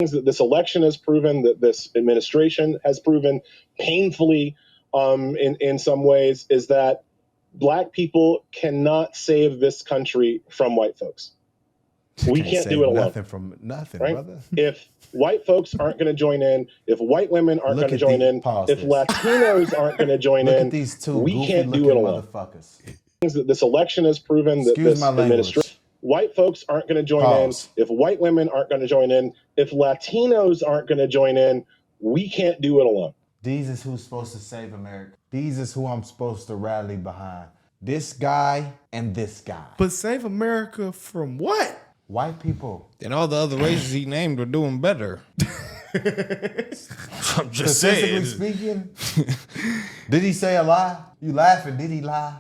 That this election has proven, that this administration has proven painfully in some ways, is that Black people cannot save this country from white folks. We can't do it alone. Nothing from nothing, right? brother. If white folks aren't going to join in, if white women aren't going to join in, if Latinos aren't going to join in, we can't do it alone. That this election has proven, that this administration, white folks aren't going to join in, if white women aren't going to join in, if Latinos aren't going to join in, we can't do it alone. These is who's supposed to save America. These is who I'm supposed to rally behind. This guy and this guy. But save America from what? White people. And all the other races he named are doing better. I'm just saying. Speaking, did he say a lie? You laughing? Did he lie?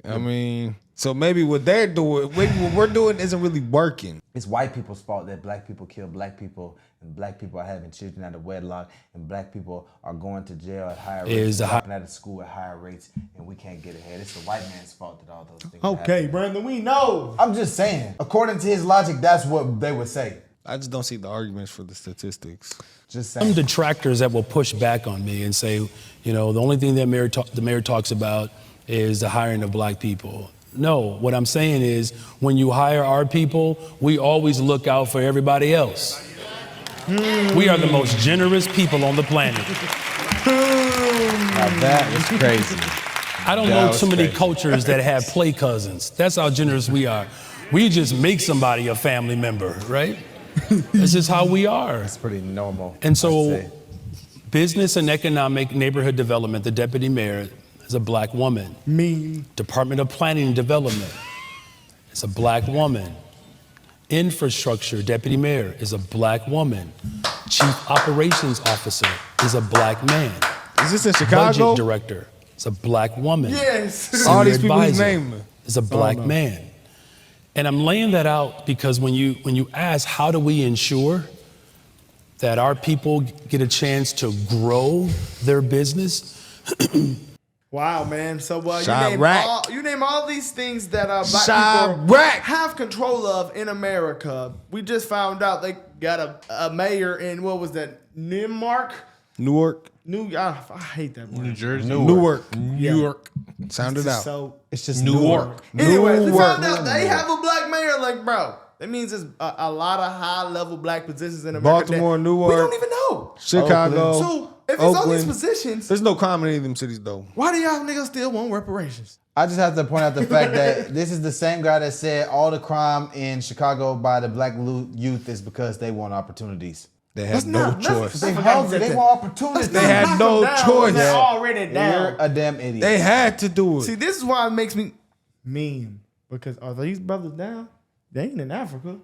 I mean, so maybe what they're doing, maybe what we're doing isn't really working. It's white people's fault that Black people kill Black people, and Black people are having children out of wedlock, and Black people are going to jail at higher rates, dropping out of school at higher rates, and we can't get ahead. It's the white man's fault that all those things happen. Brandon, we know. I'm just saying. According to his logic, that's what they would say. I just don't see the arguments for the statistics. Just saying. Some detractors that will push back on me and say, you know, the only thing that the mayor talks about is the hiring of Black people. No, what I'm saying is when you hire our people, we always look out for everybody else. We are the most generous people on the planet. Now that was crazy. I don't know too many cultures that have play cousins. That's how generous we are. We just make somebody a family member, right? This is how we are. It's pretty normal. And so business and economic neighborhood development, the deputy mayor is a Black woman. Me. Department of Planning and Development is a Black woman. Infrastructure deputy mayor is a Black woman. Chief operations officer is a Black man. Is this in Chicago? Budget director is a Black woman. Yes. All these people whose name is a Black man. And I'm laying that out because when you ask how do we ensure that our people get a chance to grow their business. Wow, man. So you name all these things that Black people have control of in America. We just found out they got a mayor in, what was that, Newark? I hate that word. New Jersey. Newark. New York. Sound it out. So it's just Newark. Anyways, we found out they have a Black mayor. Like, bro, that means there's a lot of high-level Black positions in America. Baltimore, Newark. We don't even know. Chicago. So if it's Oakland. all these positions, There's no crime in any of them cities, though. why do y'all niggas still want reparations? I just have to point out the fact that this is the same guy that said all the crime in Chicago by the Black youth is because they want opportunities. They had no choice. They hungry. They want opportunities. They had no choice. They're already down. You're a damn idiot. They had to do it. See, this is why it makes me mean. Because are these brothers down? They ain't in Africa.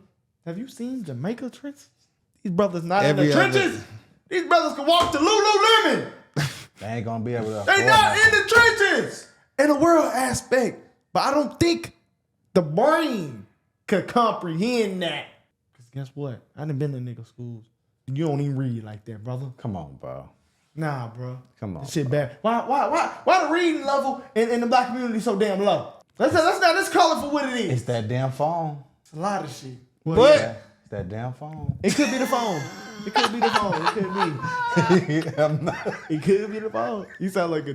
Have you seen Jamaica trenches? These brothers not in the trenches. These brothers can walk to Lululemon. They ain't gonna be able to. They not in the trenches. In a world aspect. But I don't think the brain could comprehend that. Because guess what? I done been in nigga schools. You don't even read like that, brother. Come on, bro. Nah, bro. Come on. This shit bad. Why the reading level in the Black community so damn low? Let's call it for what it is. It's that damn phone. It's a lot of shit. But it's that damn phone. It could be the phone. It could be the phone. It could be. It could be the phone. You sound like a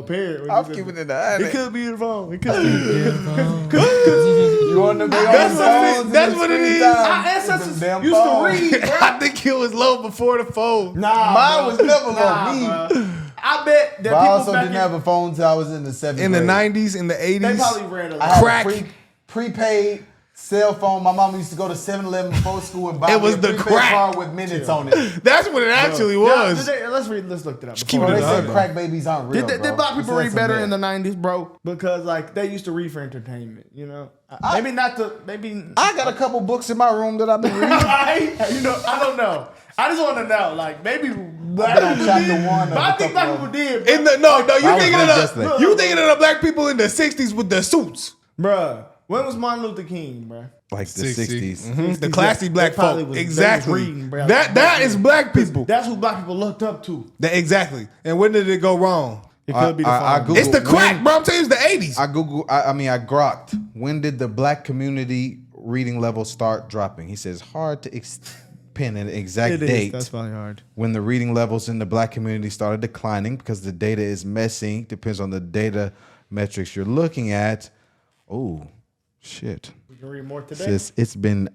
parent. I'm keeping it the It could be the phone. It could be the phone. You want to be on the phone? That's what it is. Our ancestors used to read, bro. I think it was low before the phone. Nah, Mine was never low. bro. I bet that But I people also didn't have a phone until I was in the 7th In the grade. 90s, in the 80s. They probably ran a I lot. had Crack. a prepaid cell phone. My mom used to go to 7-Eleven before school and buy It me was a the prepaid crack. card with minutes on it. That's what it actually was. Let's look it up. keep Bro, it they said 100. crack babies aren't real, Did bro. Black people They read said better some in the 90s, bro? Because like they used to read for entertainment, you know? Maybe not to, maybe. I got a couple books in my room that I've been reading. You know, I don't know. I just want to know, like, maybe Black been on people chapter did, one of but I a think couple Black of people did, bro. In the no, you was thinking reading of yesterday. you thinking of the Black people in the 60s with the suits. Bruh, when was Martin Luther King, bruh? Like the 60s. Mhm. The classy black probably folk. was- they Exactly. was reading, bro. That is black people. That's who Black people looked up to. Exactly. And when did it go wrong? It could be the I phone. Googled It's the crack, when- bro. I'm telling you, it's the 80s. I grokked. When did the Black community reading level start dropping? He says, hard to pin an exact date. That's probably hard. When the reading levels in the black community started declining because the data is messy. Depends on the data metrics you're looking at. Oh, shit. We can read more today. Says it's been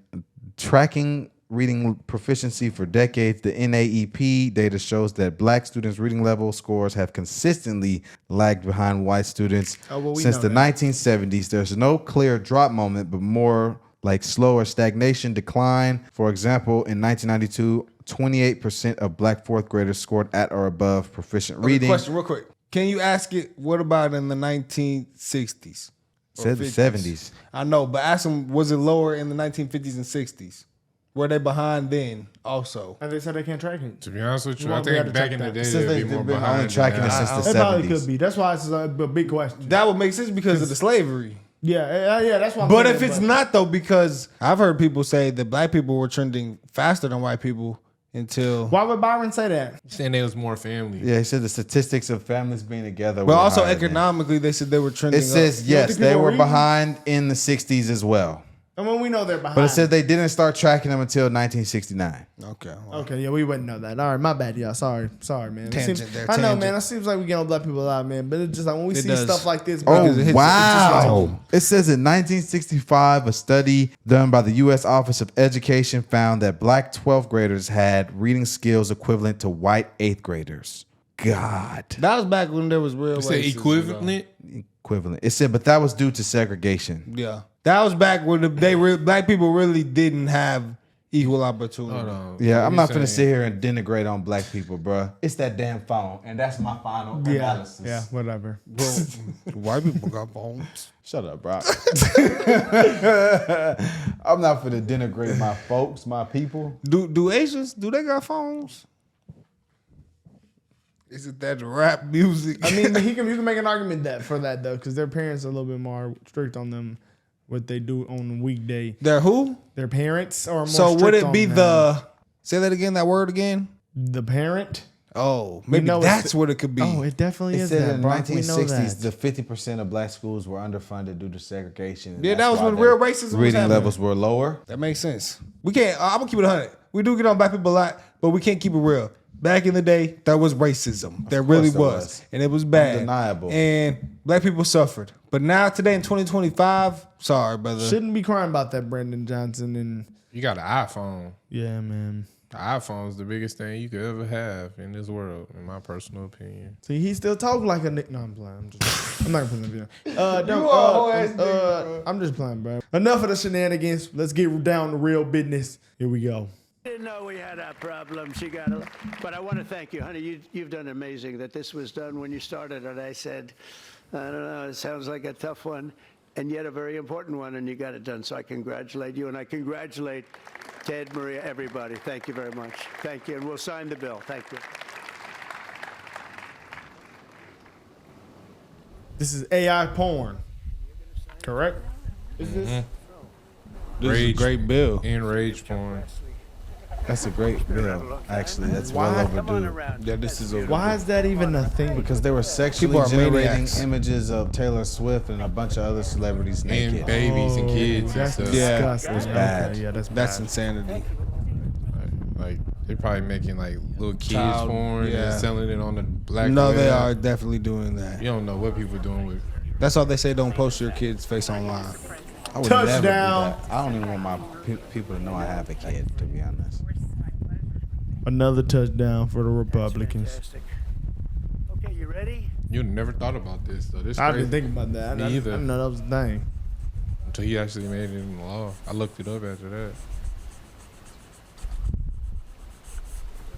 tracking reading proficiency for decades. The NAEP data shows that black students' reading level scores have consistently lagged behind white students since the 1970s. There's no clear drop moment, but more like slower stagnation decline. For example, in 1992, 28% of black fourth graders scored at or above proficient reading. Question real quick. Can you ask it, what about in the 1960s? Said the 70s. I know, but ask them, was it lower in the 1950s and 60s? Were they behind then also? And they said they can't track it. To be honest with you, I think back in the day, they'd be more behind. Only tracking it since the 70s. It probably could be. That's why it's a big question. That would make sense because of the slavery. Yeah, that's why. But if it's not though, because I've heard people say that black people were trending faster than white people until. Why would Byron say that? Saying there was more family. Yeah, he said the statistics of families being together. But also economically, they said they were trending. It says yes, they were behind in the 60s as well. I mean, we know they're behind. But it said they didn't start tracking them until 1969. Okay. Well. Okay, yeah, we wouldn't know that. All right, my bad, y'all. Sorry, man. Tangent I know, man. It seems like we get on black people a lot, man. But it's just like when we see stuff like this. Oh, wow. It says in 1965, a study done by the U.S. Office of Education found that black 12th graders had reading skills equivalent to white 8th graders. God. That was back when there was real racism. Equivalent? Equivalent. It said, but that was due to segregation. Yeah. That was back when black people really didn't have equal opportunity. Yeah, I'm not finna sit here and denigrate on black people, bro. It's that damn phone, and that's my final analysis. Yeah, whatever. Bro, white people got phones. Shut up, bro. I'm not finna denigrate my folks, my people. Do Asians, do they got phones? Is it that rap music? I mean, you can make an argument for that though, because their parents are a little bit more strict on them. What they do on the weekday. Their who? Their parents are more so strict would it be on the... Say that again, that word again? The parent? Oh, maybe that's what it could be. Oh, it definitely is that. In the 1960s, the 50% of black schools were underfunded due to segregation. Yeah, that was when real racism reading levels were lower. That makes sense. We can't... I'm going to keep it 100. We do get on black people a lot, but we can't keep it real. Back in the day, that was racism. There really was. And it was bad. Undeniable. And black people suffered. But now, today in 2025, sorry, brother. Shouldn't be crying about that, Brandon Johnson. And you got an iPhone. Yeah, man. The iPhone's the biggest thing you could ever have in this world, in my personal opinion. See, he still talking like a Nick. No, I'm playing. I'm not gonna put the video. I'm just playing, bro. Enough of the shenanigans. Let's get down to real business. Here we go. Didn't know we had our problems. But I want to thank you, honey. You've done amazing that this was done when you started. And I said, I don't know, it sounds like a tough one, and yet a very important one, and you got it done. So I congratulate you, and I congratulate Ted, Maria, everybody. Thank you very much. Thank you, and we'll sign the bill. Thank you. This is AI porn, correct? Is this? This is a great bill. Enraged porn. That's a great bill. Actually, that's well overdue. Yeah, this is overdue. Why is that even a thing? Because they were sexually generating images of Taylor Swift and a bunch of other celebrities naked. And babies and kids and stuff. Disgusting. It was bad. Okay, yeah, that's insanity. Like they're probably making like little kids porn and selling it on the black No, web. they are definitely doing that. You don't know what people are doing with. That's all they say. Don't post your kid's face online. I would never do that. I don't even want my people to know I have a kid, to be honest. Another touchdown for the Republicans. Okay, you ready? You never thought about this, though. This I didn't think about that. Me either. I didn't know that was a thing. Until he actually made it in law. I looked it up after that.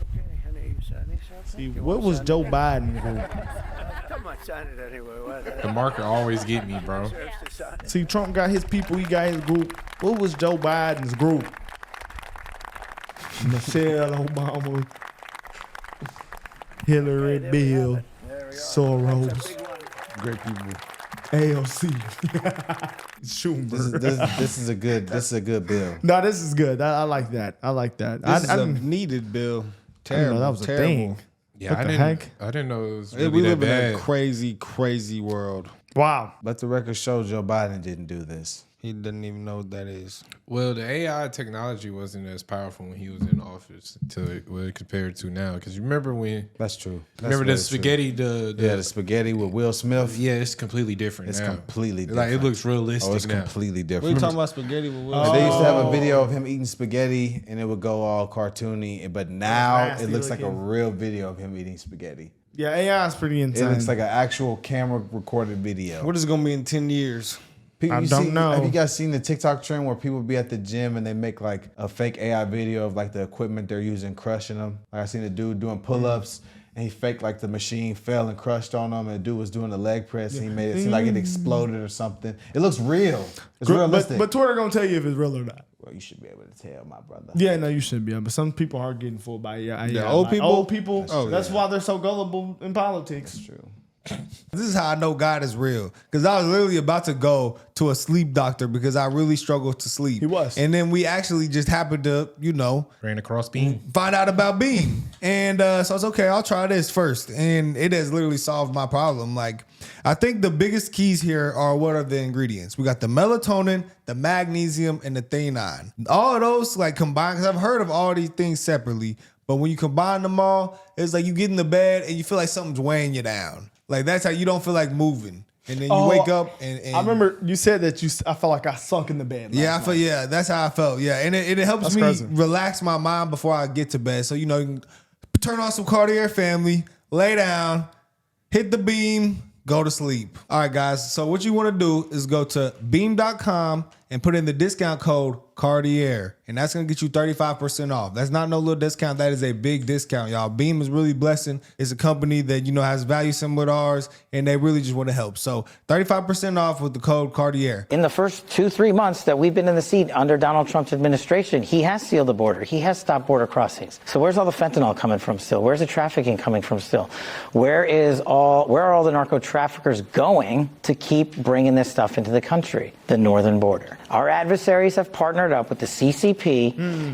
Okay, honey, you signing something? See, what was Joe Biden group? Come on, sign it anyway. The marker always get me, bro. See, Trump got his people. He got his group. What was Joe Biden's group? Michelle Obama, Hillary, Bill, Soros, Great people. AOC, Schumer. This is a good bill. No, this is good. I like that. This is a needed bill. Terrible. That was a thing. Yeah, what the heck? I didn't know it was really we that live bad. in a crazy, crazy world. Wow. But the record shows Joe Biden didn't do this. He doesn't even know what that is. Well, the AI technology wasn't as powerful when he was in office compared to now. Because you remember when... That's true. Remember the spaghetti? The spaghetti with Will Smith? Yeah, it's completely different It's now. completely different. Like, it looks realistic it's now. completely What different. are you talking about spaghetti with Will Smith? They used to have a video of him eating spaghetti, and it would go all cartoony. But now it looks like a real video of him eating spaghetti. Yeah, AI is pretty insane. It looks like an actual camera recorded video. What is it going to be in 10 years? I don't know. Have you guys seen the TikTok trend where people be at the gym and they make like a fake AI video of like the equipment they're using crushing them? Like I seen a dude doing pull-ups and he faked like the machine fell and crushed on him, and the dude was doing the leg press and he made it seem like it exploded or something. It looks real. It's realistic. But Twitter gonna tell you if it's real or not. Well, you should be able to tell, my brother. Yeah, no, you should be. But some people are getting fooled by AI. The old people? Old people. That's why they're so gullible in politics. That's true. This is how I know God is real. Because I was literally about to go to a sleep doctor because I really struggled to sleep. He was. And then we actually just happened to, ran across Beam. find out about Beam. And so I was okay, I'll try this first. And it has literally solved my problem. Like, I think the biggest keys here are what are the ingredients? We got the melatonin, the magnesium, and the theanine. All of those like combined, because I've heard of all these things separately, but when you combine them all, it's like you get in the bed and you feel like something's weighing you down. Like that's how you don't feel like moving. And then you wake up and I remember you said that I felt like I sunk in the bed. That's how I felt. Yeah. And it helps me relax my mind before I get to bed. So, you can turn on some Cartier Family, lay down, hit the Beam, go to sleep. All right, guys. So what you want to do is go to beam.com and put in the discount code Cartier. And that's going to get you 35% off. That's not no little discount. That is a big discount, y'all. Beam is really blessing. It's a company that, has value similar to ours, and they really just want to help. So 35% off with the code Cartier. In the first 2-3 months that we've been in the seat under Donald Trump's administration, he has sealed the border. He has stopped border crossings. So where's all the fentanyl coming from still? Where's the trafficking coming from still? Where are all the narco traffickers going to keep bringing this stuff into the country? The northern border. Our adversaries have partnered up with the CCP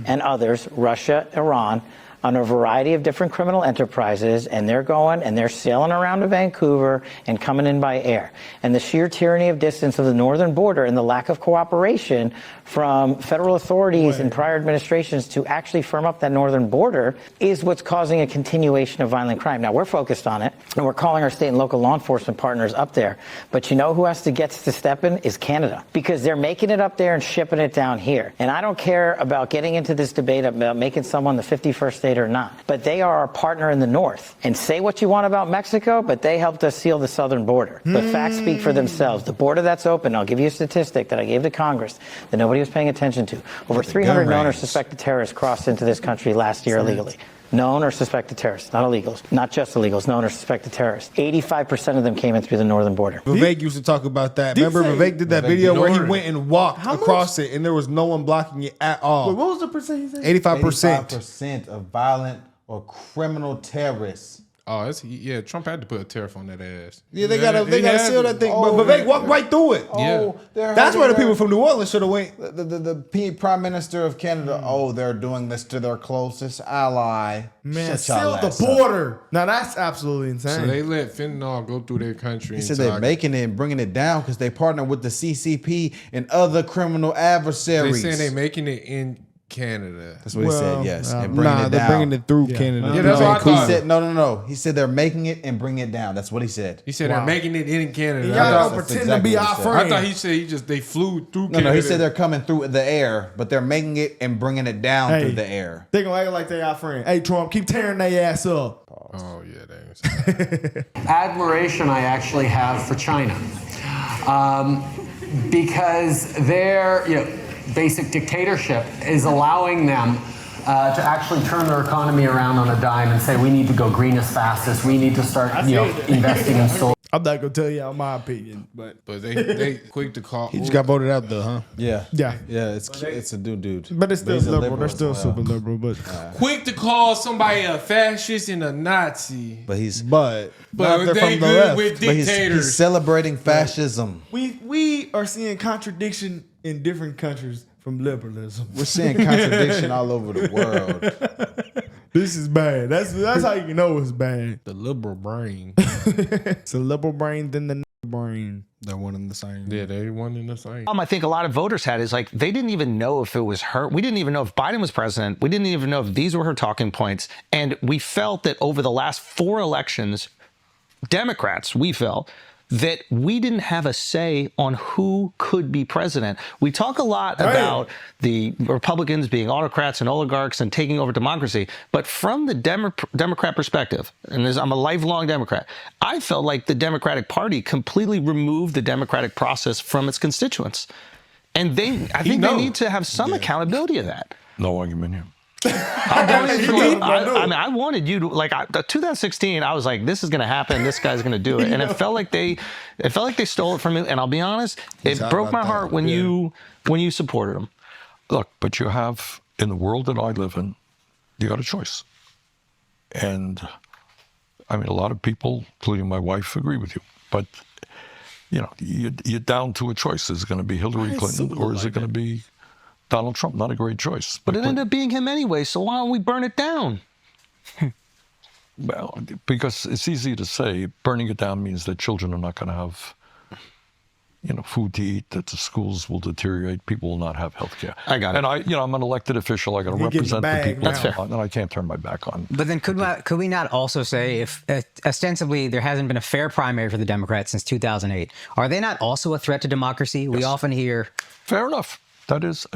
and others, Russia, Iran, on a variety of different criminal enterprises, and they're going and they're sailing around to Vancouver and coming in by air. And the sheer tyranny of distance of the northern border and the lack of cooperation from federal authorities and prior administrations to actually firm up that northern border is what's causing a continuation of violent crime. Now, we're focused on it, and we're calling our state and local law enforcement partners up there. But you know who has to get to step in is Canada, because they're making it up there and shipping it down here. And I don't care about getting into this debate about making someone the 51st state or not, but they are our partner in the north. And say what you want about Mexico, but they helped us seal the southern border. The facts speak for themselves. The border that's open, I'll give you a statistic that I gave to Congress that nobody was paying attention to. Over 300 known or suspected terrorists crossed into this country last year illegally. Known or suspected terrorists, not illegals, not just illegals, known or suspected terrorists. 85% of them came in through the northern border. Vivek used to talk about that. Remember Vivek did that video where he went and walked across it and there was no one blocking it at all. Wait, what was the percentage? 85%. 85% of violent or criminal terrorists. Oh, Trump had to put a tariff on that ass. Yeah, they gotta seal that thing. But Vivek walked right through it. That's where the people from New Orleans should have went. The Prime Minister of Canada, they're doing this to their closest ally. Man, seal the border. Now that's absolutely insane. So they let fentanyl go through their country. He said they're making it and bringing it down because they partner with the CCP and other criminal adversaries. They saying they're making it in Canada. That's what he said, yes. And bringing it down. They're bringing it through Canada. Yeah, that's what I thought. He said, no. He said they're making it and bringing it down. That's what he said. He said they're making it in Canada. Y'all don't pretend to be our friend. I thought he said they flew through Canada. No, he said they're coming through the air, but they're making it and bringing it down through the air. They gonna act like they our friend. Hey, Trump, keep tearing their ass up. Oh, yeah, they admiration I actually have for China. Because their basic dictatorship is allowing them to actually turn their economy around on a dime and say we need to go green as fast as we need to start investing in solar. I'm not gonna tell y'all my opinion, but they quick to call. He just got voted out though, huh? Yeah. Yeah. It's a dude. But it's still liberal. They're still super liberal, but quick to call somebody a fascist and a Nazi. But they good left. with dictators. He's celebrating fascism. We are seeing contradiction in different countries from liberalism. We're seeing contradiction all over the world. This is bad. That's how you know it's bad. The liberal brain. It's a liberal brain than the brain. They're one and the same. Yeah, they one and the same. I think a lot of voters had is like they didn't even know if it was her. We didn't even know if Biden was president. We didn't even know if these were her talking points. And we felt that over the last 4 elections, Democrats, we felt that we didn't have a say on who could be president. We talk a lot about the Republicans being autocrats and oligarchs and taking over democracy, but from the Democrat perspective, and I'm a lifelong Democrat, I felt like the Democratic Party completely removed the democratic process from its constituents. And I think they need to have some accountability of that. No argument here. I wanted you to 2016. I was like, this is going to happen. This guy's going to do it, and it felt like they stole it from me. And I'll be honest, it broke my heart when you supported him. Look, but you have in the world that I live in, you got a choice, and I mean, a lot of people, including my wife, agree with you. But you know, you're down to a choice. Is it going to be Hillary Clinton or is it going to be Donald Trump? Not a great choice. But it ended up being him anyway, so why don't we burn it down? Well, because it's easy to say burning it down means that children are not going to have, food to eat, that the schools will deteriorate, people will not have health care. I got it. And I'm an elected official, I got to represent the people. That's fair. And I can't turn my back on. But then could we not also say if ostensibly there hasn't been a fair primary for the Democrats since 2008, are they not also a threat to democracy? Yes. We often hear... Fair enough. That is,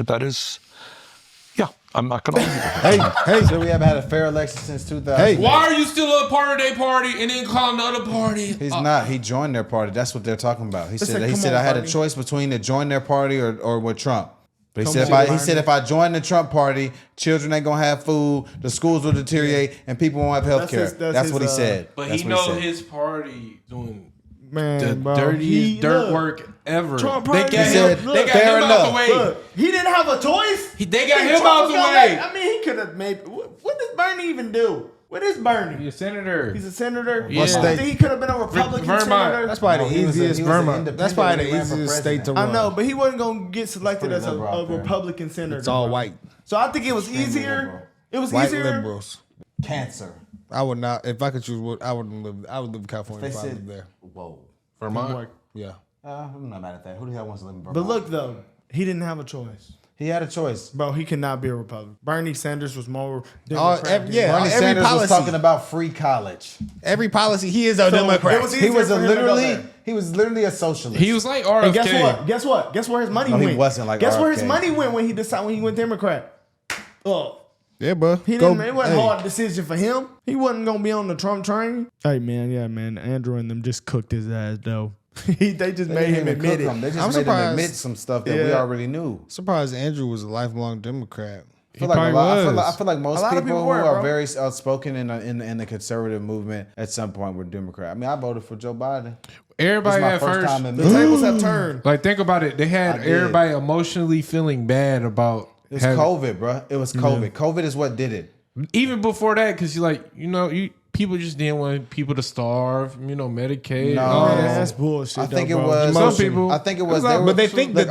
yeah, I'm not going to argue. Hey, so we haven't had a fair election since 2000. Hey, why are you still a part of their party and then calling the other party? He's not. He joined their party. That's what they're talking about. He said I had a choice between to join their party or with Trump. But he said if I join the Trump party, children ain't gonna have food, the schools will deteriorate, and people won't have health care. That's what he said. But he knows his party doing the dirtiest dirt work ever. Trump they got him out the way. Look, he didn't have a choice. They got him out the way. I mean, he could have made. What does Bernie even do? What is Bernie? He's a senator. He's a senator. Yeah. I think he could have been a Republican senator. That's probably the easiest Vermont. That's probably the easiest state to run. I know, but he wasn't going to get selected as a Republican senator. It's all white. So I think it was easier. It was white easier. liberals. Cancer. I would not. If I could choose, I would live in California. If I lived there. Whoa. Vermont. Yeah. I'm not mad at that. Who the hell wants to live in Vermont? But look though, he didn't have a choice. He had a choice. Bro, he cannot be a Republican. Bernie Sanders was more Democrat. Bernie Sanders was talking about free college. Every policy, he is a Democrat. He was literally a socialist. He was like RFK. And guess what? Guess where his money went? He wasn't like Guess RFK. where his money went when he went Democrat? Yeah, bro. It wasn't a hard decision for him. He wasn't gonna be on the Trump train. Hey man, Andrew and them just cooked his ass though. They just made him admit it. They just made him admit some stuff that we already knew. Surprised I was a lifelong Democrat. I feel like most people who are very outspoken in the conservative movement at some point were Democrat. I mean, I voted for Joe Biden. Everybody at first, the tables have turned. Like, think about it. They had everybody emotionally feeling bad about. It was COVID, bro. It was COVID. Yeah. COVID is what did it. Even before that, because people just didn't want people to starve. Medicaid. No, that's bullshit. I think it was some people. I think it was. But they think that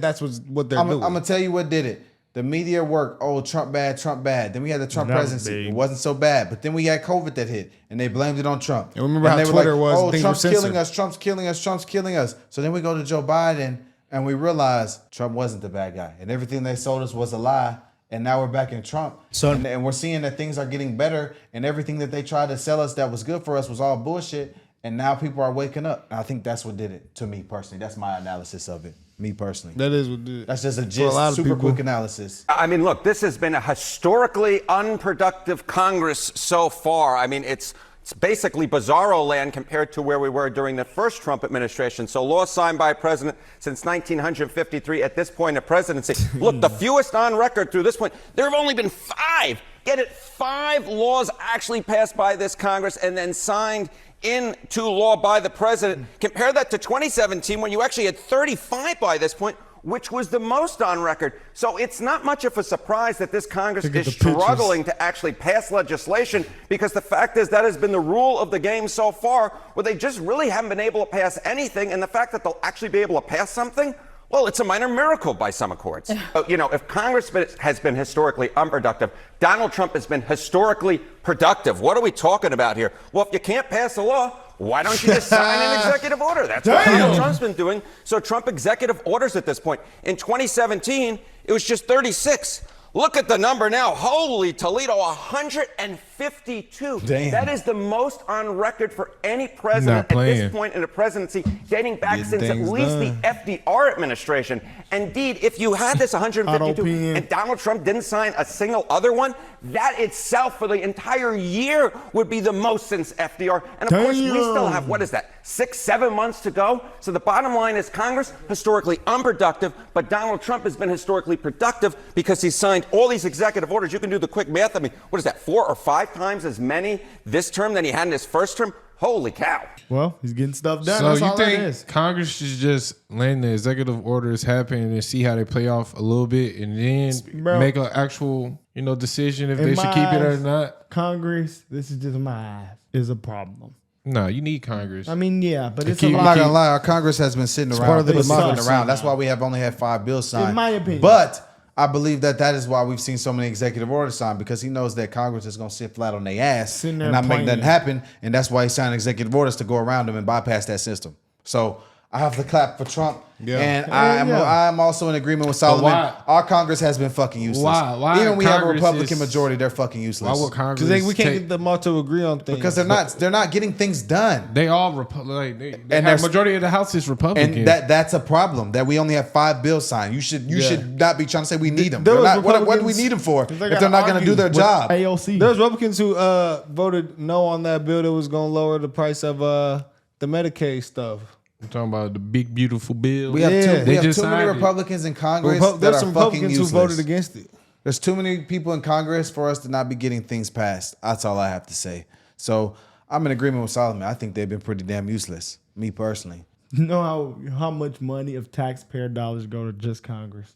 that's what they're doing. I'm gonna tell you what did it. The media worked. Oh, Trump bad, Trump bad. Then we had the Trump presidency. It wasn't so bad. But then we had COVID that hit, and they blamed it on Trump. And remember how Twitter was? Oh, Trump's killing us. Trump's killing us. Trump's killing us. So then we go to Joe Biden, and we realize Trump wasn't the bad guy, and everything they sold us was a lie. And now we're back in Trump. And we're seeing that things are getting better, and everything that they tried to sell us that was good for us was all bullshit. And now people are waking up. And I think that's what did it to me personally. That's my analysis of it. Me personally. That is what did it. That's just a super quick analysis. I mean, look, this has been a historically unproductive Congress so far. I mean, it's basically bizarro land compared to where we were during the first Trump administration. So laws signed by a president since 1953 at this point of presidency. Look, the fewest on record through this point, there have only been 5. Get it? 5 laws actually passed by this Congress and then signed into law by the president. Compare that to 2017 when you actually had 35 by this point, which was the most on record. So it's not much of a surprise that this Congress is struggling to actually pass legislation, because the fact is that has been the rule of the game so far, where they just really haven't been able to pass anything. And the fact that they'll actually be able to pass something Well, it's a minor miracle by some accords. If Congress has been historically unproductive, Donald Trump has been historically productive. What are we talking about here? Well, if you can't pass a law, why don't you just sign an executive order? That's what Donald Trump's been doing. So Trump executive orders at this point. In 2017, it was just 36. Look at the number now. Holy Toledo, 152. Damn. That is the most on record for any president at this point in a presidency, dating back since at least the FDR administration. Indeed, if you had this 152 and Donald Trump didn't sign a single other one, that itself for the entire year would be the most since FDR. And of course, we still have, 6-7 months to go? So the bottom line is Congress, historically unproductive, but Donald Trump has been historically productive because he signed all these executive orders. You can do the quick math. I mean, what is that, 4 or 5 times as many this term than he had in his first term? Holy cow. Well, he's getting stuff done. So That's you all think that is. Congress should just let the executive orders happen and see how they play off a little bit and then make an actual, decision if they should keep it or not? Congress, this is just my eyes, is a problem. No, you need Congress. I mean, yeah, but it's I'm not gonna lie, our Congress has been sitting around. part of the sitting around. now. That's why we have only had 5 bills signed. In my opinion. But I believe that is why we've seen so many executive orders signed, because he knows that Congress is going to sit flat on their ass and not make nothing happen. And that's why he signed executive orders to go around them and bypass that system. So I have to clap for Trump. Yeah. And I'm also in agreement with Solomon. Our Congress has been fucking useless. Why? Even we have a Republican majority, they're fucking useless. Why would Congress? Because we can't get them all to agree on things. Because they're not getting things done. They all Republican. And the majority of the House is Republican. And that's a problem, that we only have 5 bills signed. You should not be trying to say we need them. What do we need them for if they're not going to do their job? AOC. There's Republicans who voted no on that bill that was going to lower the price of the Medicaid stuff. I'm talking about the big, beautiful bill. We have too many Republicans in Congress that are fucking useless. Who voted against it. There's too many people in Congress for us to not be getting things passed. That's all I have to say. So I'm in agreement with Solomon. I think they've been pretty damn useless, me personally. You know how much money of taxpayer dollars go to just Congress?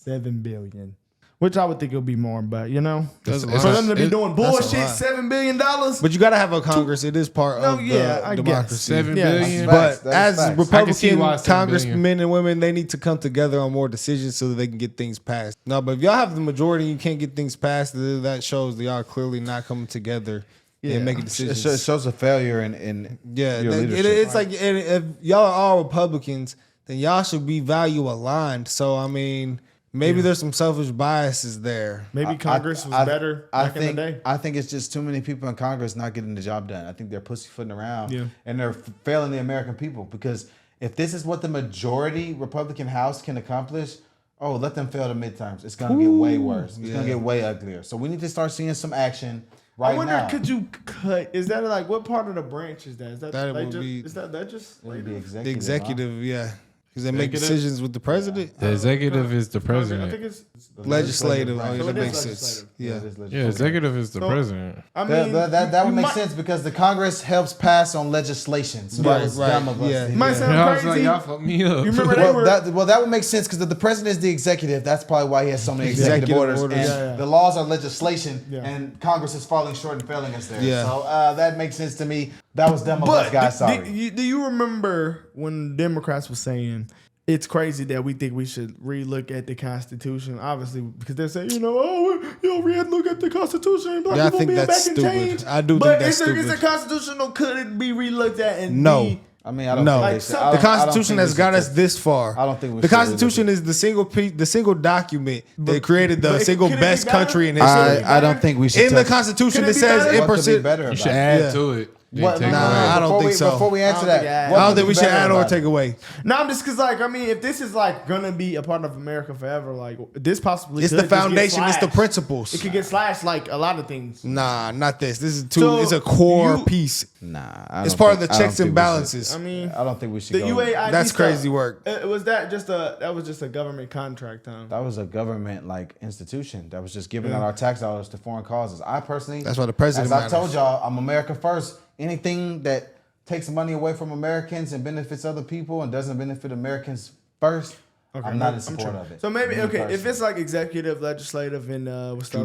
$7 billion. Which I would think it would be more, but for them to be doing bullshit, $7 billion. But you got to have a Congress. It is part of the democracy. $7 billion. But as Republican congressmen and women, they need to come together on more decisions so that they can get things passed. No, but if y'all have the majority and you can't get things passed, that shows that y'all are clearly not coming together and making decisions. It shows a failure in your leadership. It's like if y'all are all Republicans, then y'all should be value aligned. So, I mean... Maybe there's some selfish biases there. Maybe Congress was better back in the day. I think it's just too many people in Congress not getting the job done. I think they're pussyfooting around and they're failing the American people, because if this is what the majority Republican House can accomplish, let them fail the midterms. It's going to get way worse. It's going to get way uglier. So we need to start seeing some action right now. I wonder, could you cut? Is that like, what part of the branch is that? Is that just the executive? Yeah. Because they make decisions with the president. The executive is the president. I think it's legislative. That makes sense. Yeah, executive is the president. I mean, that would make sense because the Congress helps pass on legislation. So that was dumb of us. Yeah. Might sound crazy. Y'all fucked me up. You remember that would make sense because the president is the executive. That's probably why he has so many executive orders. And the laws are legislation, and Congress is falling short and failing us there. Yeah. So that makes sense to me. That was dumb of us, guys. Sorry. Do you remember when Democrats were saying it's crazy that we think we should relook at the Constitution? Obviously, because they're saying, we had to look at the Constitution. Black people being back in change. I do think that's stupid. But is it constitutional? Could it be relooked at? And no. I mean, I don't think the Constitution has got us this far. I don't think we should. The Constitution is the single document that created the single best country in history. I don't think we should. In the Constitution, it says you should add to it. I don't think so. Before we answer that, I don't think we should add or take away. No, I'm just because, if this is gonna be a part of America forever, this possibly it's the foundation, it's the principles. It could get slashed like a lot of things. Nah, not this. This is it's a core piece. Nah, it's part of the checks and balances. I mean, I don't think we should. The UAID that's crazy work. Was that just a government contract? That was a government institution that was just giving out our tax dollars to foreign causes. I personally, that's why the president. As I told y'all, I'm America first. Anything that takes money away from Americans and benefits other people and doesn't benefit Americans first, Okay, I'm not in support of it. So maybe if it's like executive, legislative, and what's the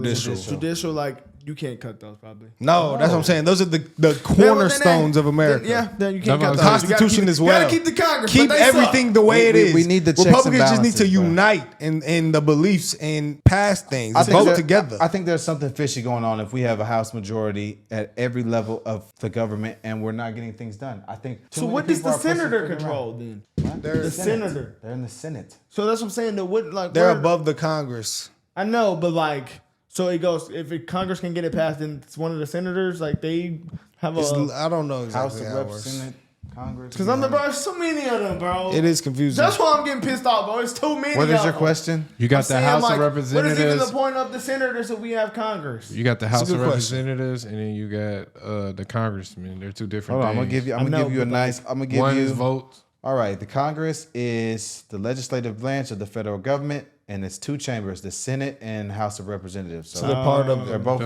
judicial, like you can't cut those probably. No, that's what I'm saying. Those are the cornerstones of America. Then you can't cut the those. Constitution as well. You gotta keep the Congress. Keep everything the way it is. We need the checks and Republicans just need to balances, bro. unite in the beliefs and pass things. Vote together. I think there's something fishy going on if we have a House majority at every level of the government and we're not getting things done. I think. So what does the senator control then? They're the senator. They're in the Senate. So that's what I'm saying. They're above the Congress. I know, but like. So it goes, if Congress can get it passed, then it's one of the senators, like they have I don't know exactly House of Reps, Senate, Congress. Because bro, there's so many of them, bro. It is confusing. That's why I'm getting pissed off, bro. It's too many. What is your question? You got the House of Representatives. What is even the point of the senators if we have Congress? You got the House of Representatives, and then you got the congressmen. They're two different things. I'm gonna give you a nice. I'm gonna give one you is votes. All right, the Congress is the legislative branch of the federal government, and it's two chambers: the Senate and House of Representatives. So they're part of. They're both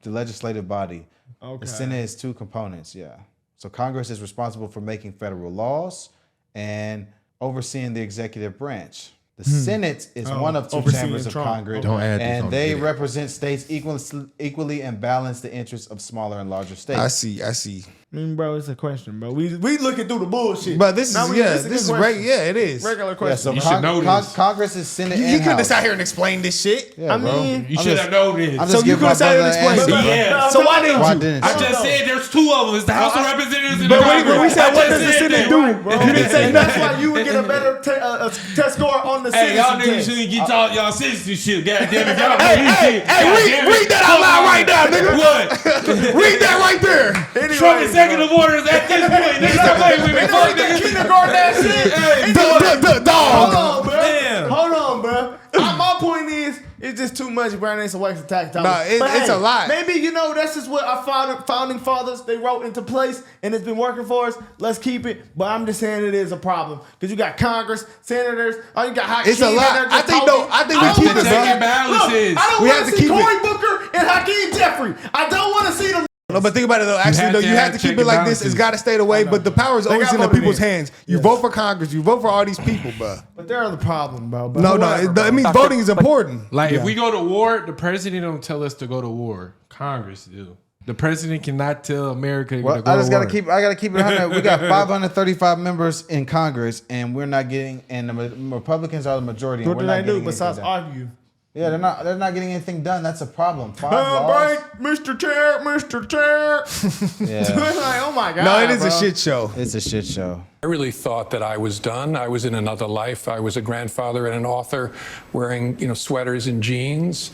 the legislative body. Okay. The Senate is two components. Yeah. So Congress is responsible for making federal laws and overseeing the executive branch. The Senate is one of two chambers of Congress, and they represent states equally and balance the interests of smaller and larger states. I see. I mean, bro, it's a question, bro. We looking through the bullshit. But this is right. Yeah, it is. Regular question. Yeah, so you should know this. Congress is Senate and You couldn't House. sit here and explain this shit. Yeah, I mean, You should have known this. So you could have sat here and explained it. Yeah. So why didn't you? I just said there's two of them. It's the House of Representatives and the But Congress. when we said what does the Senate do, you didn't say That's nothing. why you would get a better test score on the Hey, y'all citizen niggas test. shouldn't get y'all citizenship. Goddamn it, y'all Read that out loud right now, nigga. What? Read that right there. Trump executive orders at this point. Niggas stop playing with me. Fuck niggas. Kindergarten that shit. Hey, Hold on, bro. Damn. Hold on, bro. My point is, it's just too much, bro. It's a waste of tax dollars. Nah, it's a lot. Maybe, that's just what our founding fathers, they wrote into place, and it's been working for us. Let's keep it. But I'm just saying it is a problem. Because you got Congress, senators, you got Hakeem. It's a lot. I think we keep it, bro. I don't We want have to to see keep Cory it. Booker and Hakeem Jeffrey. I don't want to see them. No, but think about it though. Actually, you have to keep it like this. It's got to stay the way. But the power is always in the people's hands. You vote for Congress. You vote for all these people, bro. But they're the problem, bro. But No, whatever, it means voting is important. Like, if we go to war, the president don't tell us to go to war. Congress do. The president cannot tell America to go to war. I gotta keep it 100. We got 535 members in Congress, and we're not getting. And the Republicans are the majority. What and do we're they not do getting besides anything done. argue? Yeah, they're not getting anything done. That's a problem. 5 laws. Mr. Chair. Yeah. Like, oh my God. No, it is bro. a shit show. It's a shit show. I really thought that I was done. I was in another life. I was a grandfather and an author wearing, sweaters and jeans.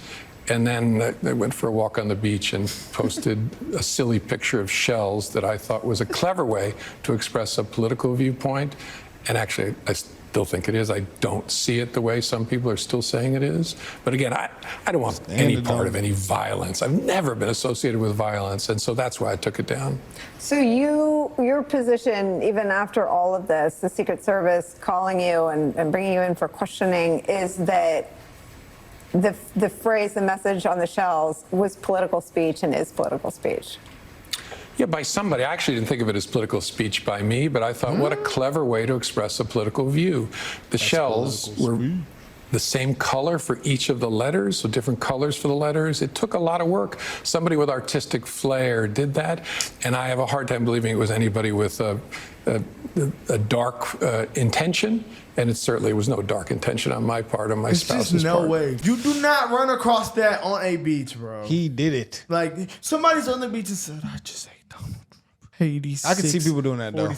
And then I went for a walk on the beach and posted a silly picture of shells that I thought was a clever way to express a political viewpoint. And actually, I still think it is. I don't see it the way some people are still saying it is. But again, I don't want any part of any violence. I've never been associated with violence. And so that's why I took it down. So your position, even after all of this, the Secret Service calling you and bringing you in for questioning, is that the phrase, the message on the shells was political speech and is political speech. Yeah, by somebody. I actually didn't think of it as political speech by me, but I thought, what a clever way to express a political view. The shells were the same color for each of the letters, so different colors for the letters. It took a lot of work. Somebody with artistic flair did that, and I have a hard time believing it was anybody with a dark intention, and it certainly was no dark intention on my part or my spouse's part. No way. You do not run across that on a beach, bro. He did it. Like, somebody's on the beach and said, I just hate Donald Trump. I can see people doing that, though.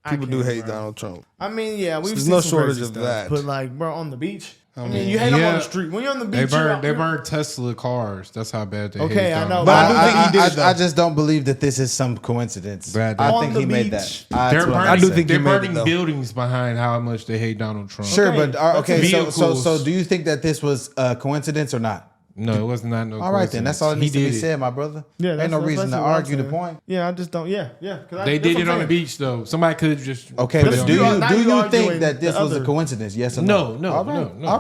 People do hate Donald Trump. I mean, yeah, we've There's seen no some shortage crazy of stuff, that. But, like, bro, on the beach. I mean, you hate them on the street. When you're on the beach, they burn Tesla cars. That's how bad they hate Okay, I know. Donald. But I do think he did it, though. I just don't believe that this is some coincidence. I think he made that. They're They're burning buildings behind how much they hate Donald Trump. Sure, but okay. Vehicles. So do you think that this was a coincidence or not? No, it was not. No. All right, then that's all that needs to be said, my brother. Yeah, ain't no reason to argue the point. Yeah, I just don't. Yeah. They did it on the beach though. Somebody could have just. Okay, but do you think that this was a coincidence? Yes or no? No. All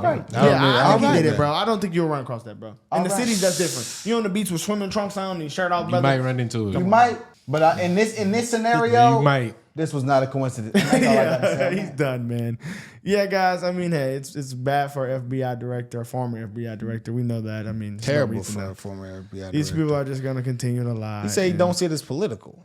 right. Yeah, I think he did it, bro. I don't think you'll run across that, bro. In the cities, that's different. You on the beach with swimming trunks on and your shirt off, brother. You might run into it. You might, but in this scenario, you might. This was not a coincidence. Yeah, he's done, man. Yeah, guys. I mean, hey, it's bad for FBI director, former FBI director. We know that. I mean, terrible for a former FBI director. These people are just going to continue to lie. He said he don't see it as political.